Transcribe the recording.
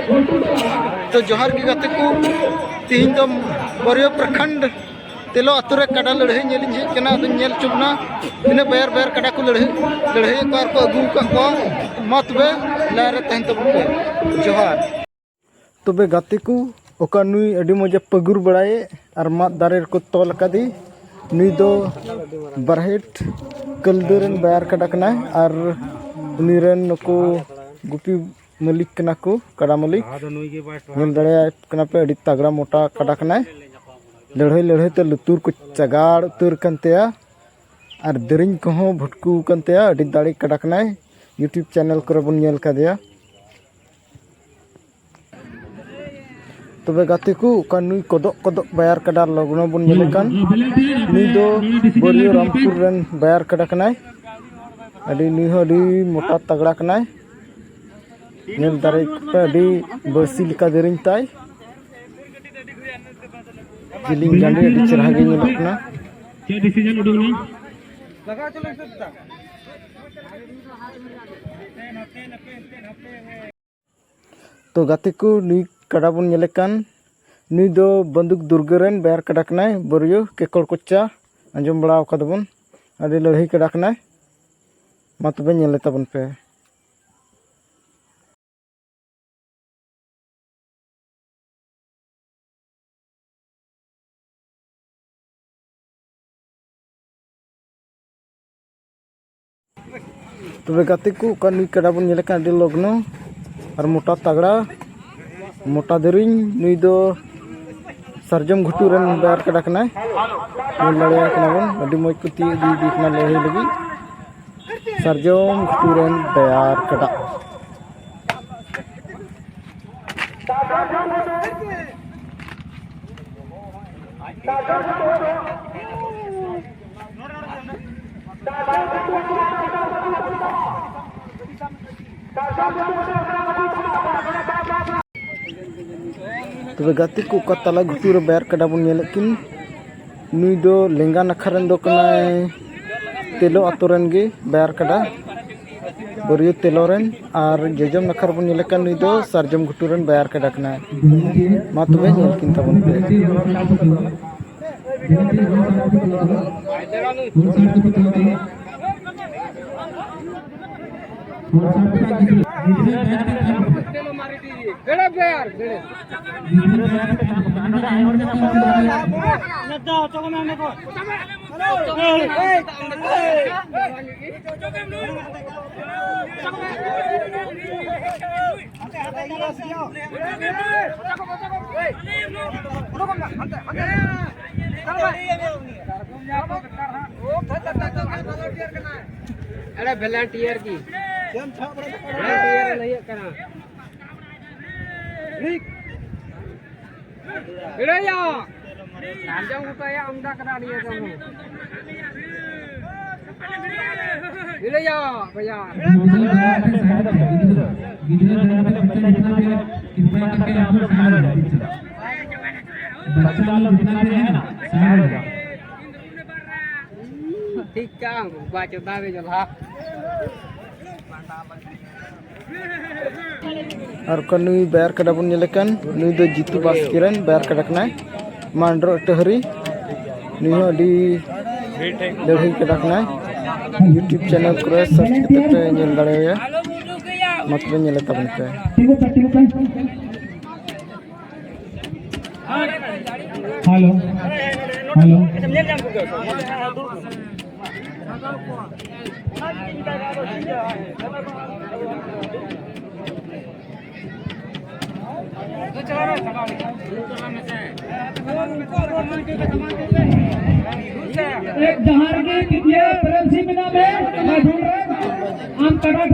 तो जोहार की गाते को तीन तो बरियो प्रखंड तेलो अतुरे कड़ा लड़ाई नेलिन हेजना नेल चुबना तिने बैर बैर कड़ा को लड़ाई को अगू को मत बे लारे तहन तो जोहार तबे गाते को ओका नुई अडी मजा पगुर बड़ाए और मत दारे को तोल कदी नुई दो बरहेट कलदरन बैर कड़ा कना और नुरन को गुपी मलिक कना को कड़ा मलिक नेल दड़े कना पे अडी तगड़ा मोटा कड़ा कना लड़ाई लड़ाई तो लुतुर को चगाड़ उतर कंतेया और दरिंग को भटकू कंतेया अडी दाड़ी कड़ा कना यूट्यूब चैनल को बन नेल कदिया तबे गाते को नुई कदक कदक बायार कड़ा लगन बन नेलेकान नुई दो बरियो रामपुर रन बायार कड़ा कना अडी नुई हो अडी मोटा तगड़ा कना नेल दारे पे अडी बसी लिका दरिंग ताई जिलिंग जांडे अडी चरहा गे नेलक कना क्या डिसीजन उडुगना लगा चलो सकता तो गाते को नुई कड़ा बन नेलेकान नुई दो बंदूक दुर्गरन बैर कड़ा कना बरियो केकड़ कोच्चा अंजम बड़ा कदबन अडी लड़ाई कड़ा कना मा तबे नेले तबन पे तबे गाते को नुई कड़ा बन नेलेकान अडी लग्न और मोटा तगड़ा मोटा दरिंग नुई दो सरजम घुटू रन बैर कड़ा कना लड़ाई कना बन अडी मज को ती दी दिखना लड़ाई लगी सरजम घुटू रन बैर कड़ा तबे गाते को तला घुटूर बैर कड़ा बन नेलेकिन नुई दो लेंगा नखरन दो कनाय तेलो अतोरन गे बैर कड़ा बरियो तेलोरन और जजम नखर बन नेलेकान नुई दो सरजम घुटूरन बैर कड़ा कनाय मा तबे नेलकिन तबन पे गड़ा प्यार गड़े नड्डा तो मैंने को अरे वॉलंटियर की वॉलंटियर नहीं करना या रामजंग उपाय आमदा करा लिए तुम या भैया ठीक का बाचो दावे जला और नुई बैर कड़ा बन नेलेकान नुई दो जीतू बास्किरन बैर कड़ा कना मांड्रो टहरी नुई हो अडी लड़ाई कड़ा कना यूट्यूब चैनल को सर्च करते पे नेल दाड़ेया मत बे नेले तबन पे हेलो हेलो एक जहार के प्रेम सिंह में नाम है मैं ढूंढ रहा हूं हम कड़ा